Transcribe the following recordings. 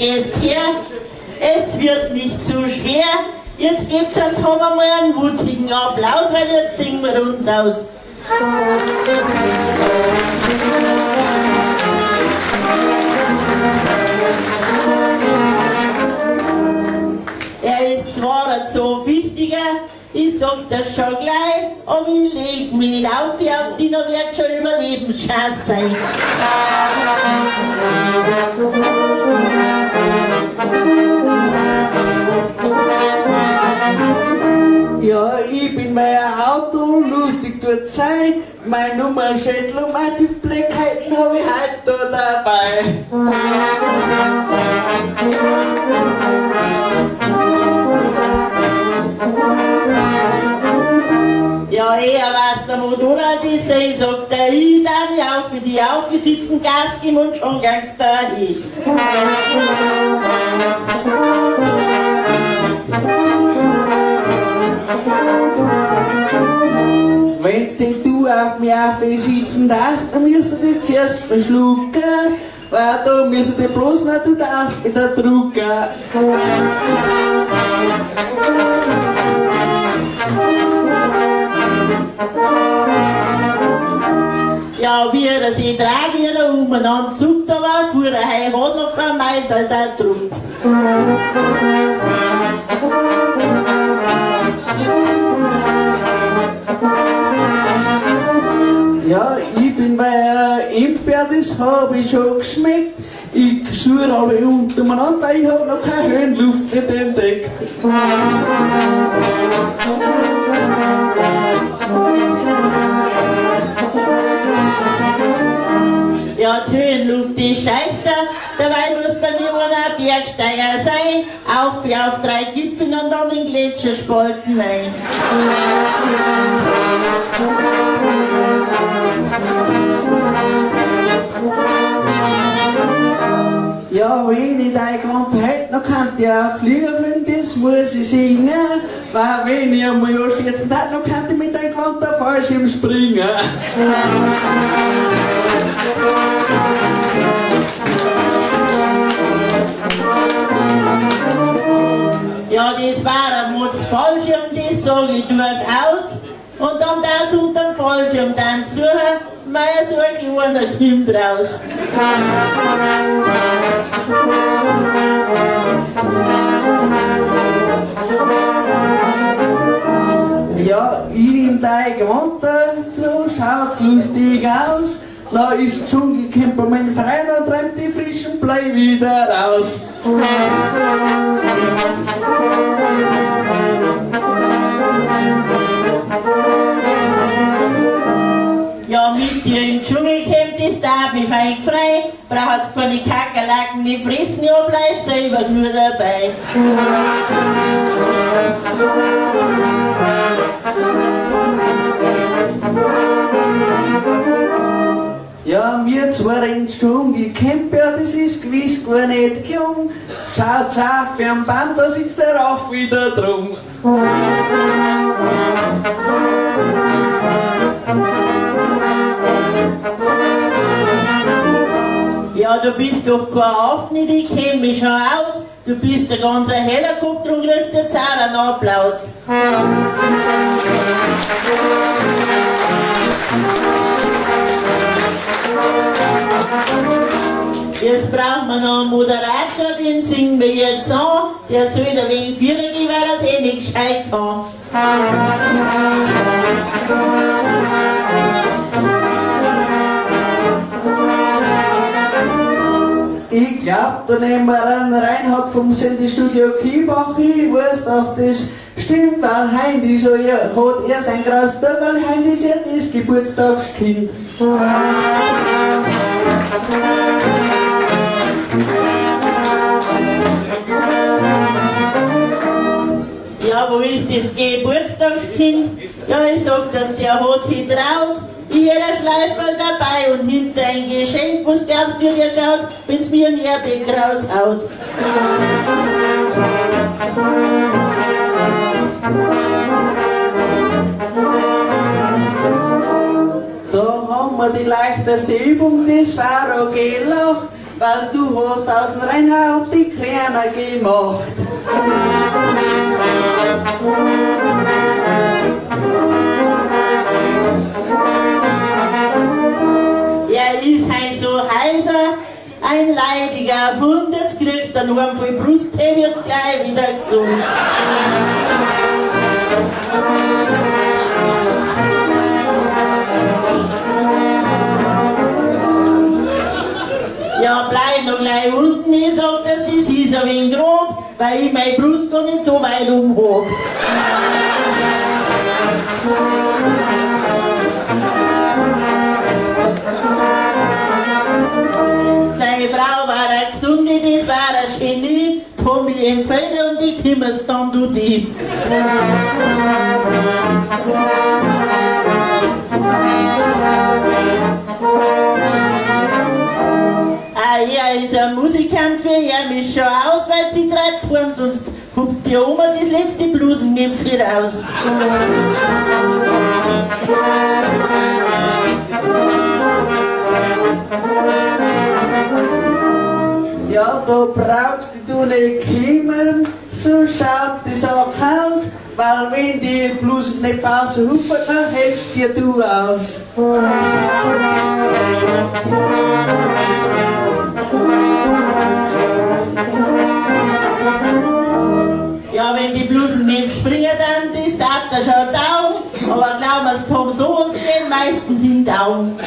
gehst her, es wird nicht zu schwer. Jetzt gibt's halt haben wir mal einen mutigen Applaus, weil jetzt singen wir uns aus. Er ist zwar ein so wichtiger, ich sag das schon gleich, aber ich leg mich nicht auf die, dann wird schon Überlebenschance sein. Ja, ich bin mein Auto, lustig tut's sein, meine Nummer Locomotive Black Heiten hab ich heute da dabei. Ja, eher was der Motorrad ist, ich sag der ich darf ich auf für die auf, wir sitzen Gas geben und schon gang's dahin. Wenn's denn du auf mich sitzen darfst, dann müssen die zuerst mal schlucken, weil da müssen die bloß mal du darfst mit der Drucker. Ja, wie er sich dreht, wie er umeinander sucht, aber vor der Hei hat noch kein Meißel da drum. Ja, ich bin bei Imper, das hab ich schon geschmeckt. Ich suche alle untereinander, weil ich hab noch keine Höhenluft nicht entdeckt. Ja, die Höhenluft ist scheichter, dabei muss bei mir einer Bergsteiger sein, auf 3 Gipfeln und dann den Gletscherspalten rein. Ja, wenn ich dein Gewand heute noch kann, ja Flieger fliegen, das muss ich singen. Weil wenn ich einmal anstürzen hätte, noch kann ich mit deinem Gewand der Fallschirm springen. Ja, das war ein Mutz Fallschirm, das sag ich durchaus. Und dann das unterm Fallschirm dann suchen, weil so ein kleiner Film draus. Ja, ich nehm dein Gewand dazu, schaut's lustig aus. Da ist Dschungelcamper mein Freund und treibt die frischen Blei wieder raus. Ja, mit dir im Dschungelcamp, das darf mich fein frei. Braucht's keine Kakerlaken, die fressen ja Fleisch selber nur dabei. Ja, wir zwei im Dschungelcamp, ja, das ist gewiss gar nicht gelungen. Schaut's auf, für einen Baum, da sitzt der Rauf wieder drum. Ja, du bist doch kein Affe, ich kenn mich schon aus. Du bist ein ganzer Helikopter und kriegst jetzt auch einen Applaus. Jetzt brauchen wir noch einen Moderator, den singen wir jetzt an. Der soll ein wenig Führer geben, weil er es eh nicht gescheit kann. Ich glaub, da nehmen wir einen Reinhard vom Sendestudio Kiebach. Ich weiß, dass das stimmt, weil Heidi so ja, hat er sein graues Tag, weil Heidi ist ja das Geburtstagskind. Ja, wo ist das Geburtstagskind? Ja, ich sag, dass der hat sich traut. Ich hätte ein Schleiferl dabei und hinter ein Geschenk. Was glaubst du, wie der schaut, wenn's mir ein Airbag raushaut? Da haben wir die leichteste Übung, das war auch gelacht. weil du hast aus dem Reinhard die Kleiner gemacht. Er ist halt so heiser, ein leidiger Hund, jetzt kriegst du nur voll Brust, hey, wird's gleich wieder gesund. Ja, bleib noch gleich unten, ich sag, dass das ist ein wenig grob, weil ich meine Brust noch nicht so weit umhob. Seine Frau war eine Gesunde, das war ein Genie, Tommy empfehle und ich kümmer's dann du die. Er ist ein Musikant, für er mich schon aus, weil sie treibt heim, sonst hupft die Oma das letzte Blusengipfel raus. Ja, da brauchst du nicht kümmern, so schaut die Sache aus, weil wenn die Blusen nicht raushupfen, dann hilfst dir du aus. Ja, wenn die Blusen nicht springen, dann das darf er schon down, aber glauben wir's Tom, so uns den meisten sind down.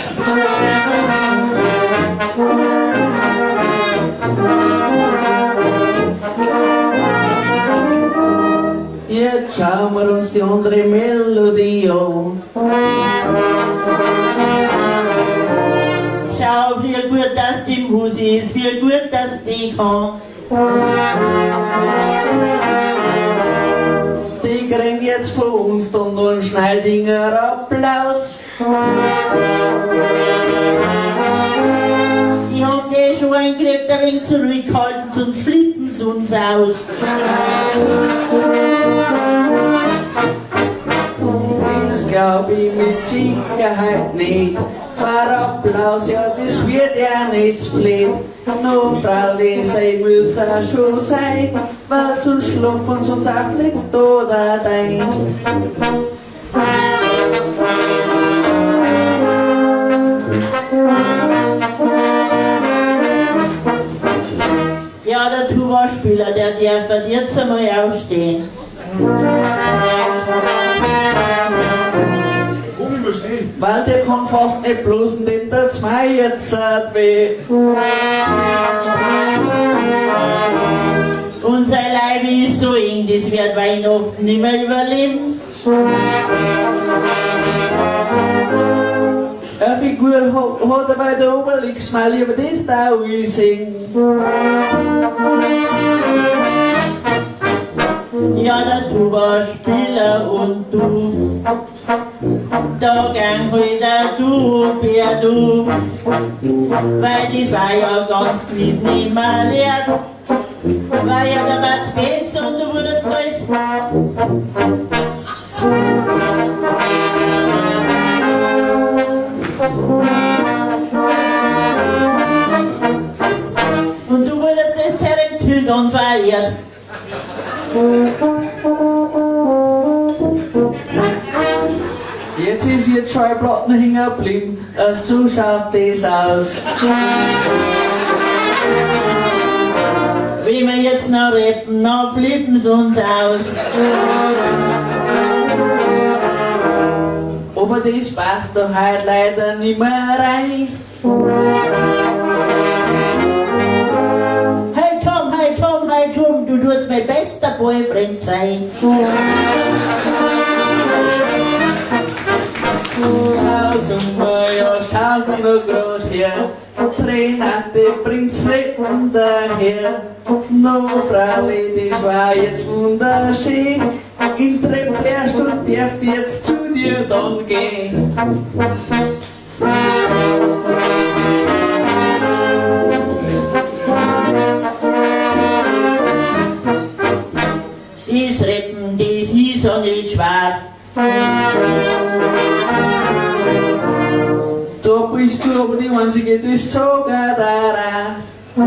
Jetzt schauen wir uns die andere Melodie an. Schau, wie gut das die Musik ist, wie gut das die kann. Die kriegen jetzt von uns dann nur einen schneidiger Applaus. Die haben die schon gekriegt, ein wenig zurückhalten, sonst flippen sie uns aus. Das glaub ich mit Sicherheit nicht. Für Applaus, ja, das wird ja nicht blöd. No, freilich, sei muss er schon sein, weil sonst schlafen sie uns auf letzt oder dein. Ja, der Tuba-Spieler, der darf jetzt einmal aufstehen. Weil der kann fast nicht bloßen, dem tut's mir jetzt weh. Unser Leib ist so eng, das wird Weihnachten nicht mehr überleben. Eine Figur hat er bei der Obelix, mal lieber das da singen. Ja, der Tuba-Spieler und du, da gang wieder du, Bär, du, weil das war ja ganz gewiss nicht mehr lehrt, weil ja der Mats Benz und du wurdest alles. Und du wurdest das Terence Hildon verehrt. Jetzt ist hier Schallplatten hängen geblieben, so schaut das aus. Wenn wir jetzt noch rappen, dann flippen sie uns aus. Aber das passt doch heute leider nicht mehr rein. Hey Tom, du tust mein bester Boyfriend sein. Ja, schauen Sie noch grad her. Renate bringt's Retten daher. No, freilich, das war jetzt wunderschön. In Trepplehrstuhl darf jetzt zu dir dann gehen. Das Reppen, das ist so nicht schwer. Da bist du aber die Einzige, die sogar daran. Du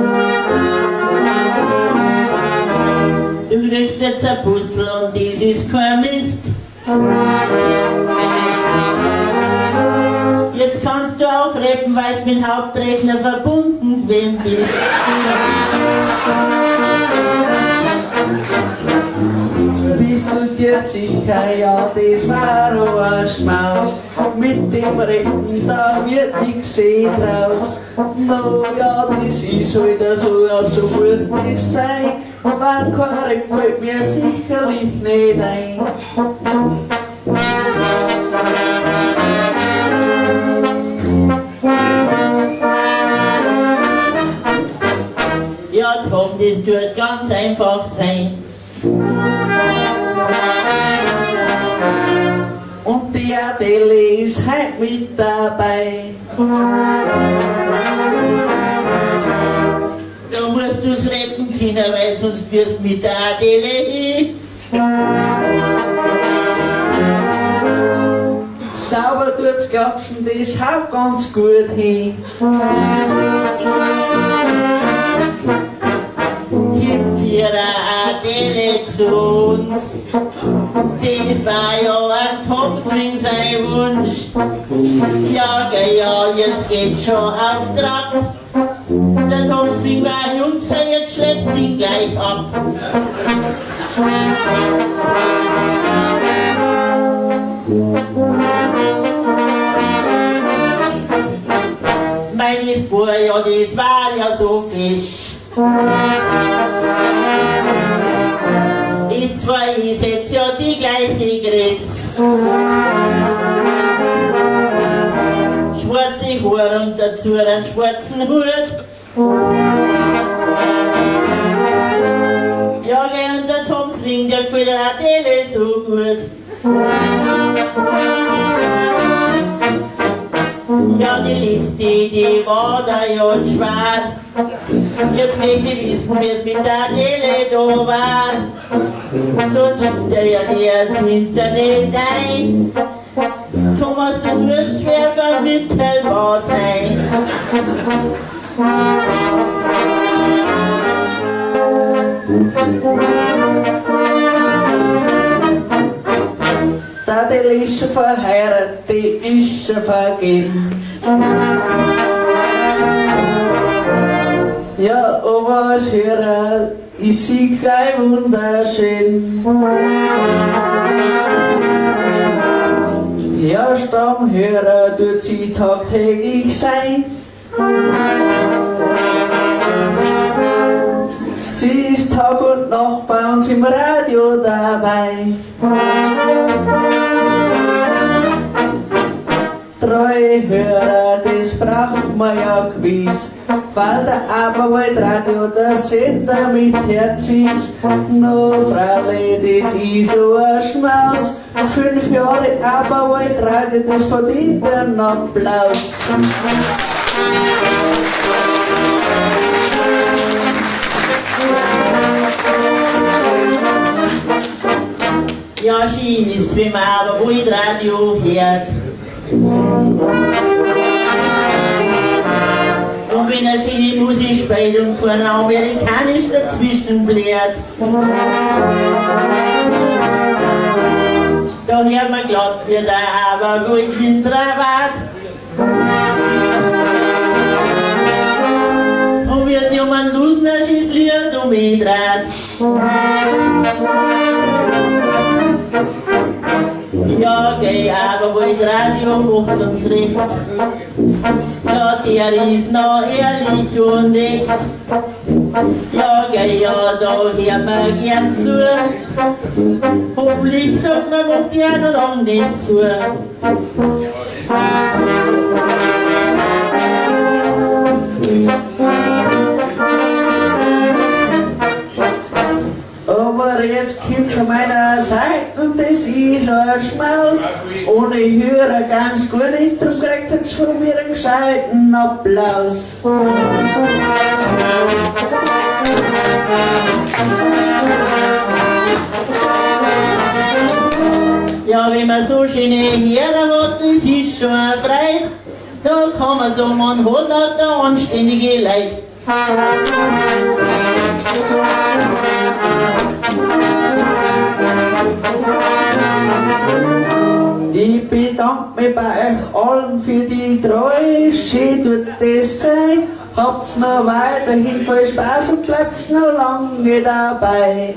kriegst jetzt ein Puzzle und das ist kein Mist. Jetzt kannst du auch rappen, weil du mit Hauptrechner verbunden gewesen bist. Bist du dir sicher, ja, das war auch ein Schmaus. Mit dem Retten, da wird nix draus. No, ja, das ist halt so, ja, so muss das sein. Wann kein Rap fällt mir sicherlich nicht ein. Ja, Tom, das wird ganz einfach sein. Und die Adele ist halt mit dabei. Da musst du's rappen können, weil sonst wirst du mit der Adele Sauber tut's klatschen, das haut ganz gut hin. Gib für eine Adele zu uns. Das war ja ein Tom-Swing sein Wunsch. Ja, jetzt geht's schon auf Trab. Der Tom-Swing war Jungs, jetzt schleppst du ihn gleich ab. Meine Spur, ja, das war ja so fisch. Ist zwar jetzt ja die gleiche Griss. Schwarze Haare und dazu einen schwarzen Hut. Ja, und der Tom Swing, der gefällt der Adele so gut. Ja, die letzte, die war da ja schwer. Jetzt möchte ich wissen, wie es mit der Adele da war. Sonst schickt er ja dir das Internet ein. Thomas, du wirst schwer vermittelbar sein. Die Adele ist schon verheiratet, die ist schon vergeben. Ja, aber als Hörer ist sie gleich wunderschön. Ja, Stammhörer tut sie tagtäglich sein. Sie ist Tag und Nacht bei uns im Radio dabei. Treue Hörer, das braucht man ja gewiss, weil der Aberwald-Radio der Sender mit Herz ist. No, Freilich, das ist so ein Schmaus. 5 Jahre Aberwald-Radio, das verdient einen Applaus. Ja, schieß, wenn man Aberwald-Radio hört. Und wenn er schöne Musik spielt und kein amerikanisch dazwischen blärt, da hört man glatt wie der Aberwald mit Rabatt. Und wie sie um einen lusnerschis Lied umdreht. Ja, Aberwald-Radio macht's uns recht. Ja, der ist noch ehrlich und echt. Ja, da hört man gern zu. Hoffentlich sagt man, macht der noch lang nicht zu. Aber jetzt kommt von meiner Seite und das ist ein Schmaus. Ohne Hörer ganz gut, darum kriegt jetzt von mir einen gescheiten Applaus. Ja, wenn man so schöne Hörer hat, das ist schon eine Freude. Da kann man sagen, man hat lauter anständige Leute. Ich bedanke mich bei euch allen für die Treue, schön tut das sein. Habt's noch weiterhin viel Spaß und bleibt's noch lange dabei.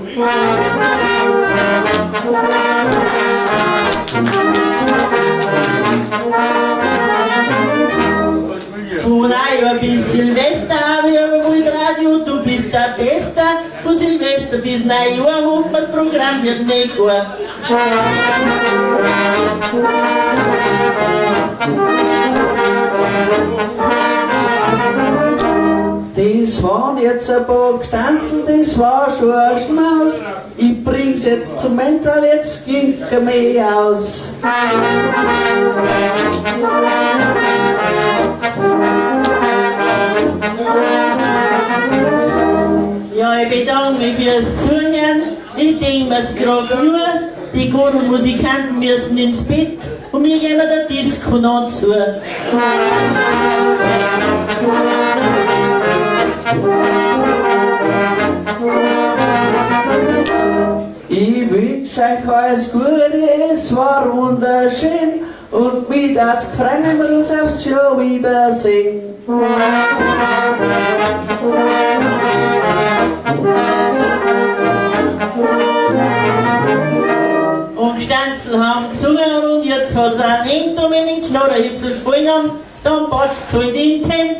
Von Neujahr bis Silvester haben wir aber wohl Radio, du bist der Beste. Von Silvester bis Neujahr hoffen wir, das Programm wird nicht gut. Das waren jetzt ein paar Gestanzen, das war schon ein Schmaus. Ich bring's jetzt zum Ende, weil jetzt ging er mir aus. Ja, ich bedanke mich fürs Zuhören. Ich denke mir's grad nur, die guten Musikanten müssen ins Bett und wir gehen der Disco noch zu. Ich wünsch euch alles Gute, es war wunderschön und mich hat's gefreut, wenn wir uns aufs Jahr wiedersehen. Und Gstanzl haben gesungen und jetzt hat es ein Ende, und wenn den Knorrhüpfel gefallen haben, dann passt es halt in den Tent.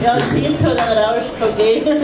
Ja, 10 hat er rausgekommen.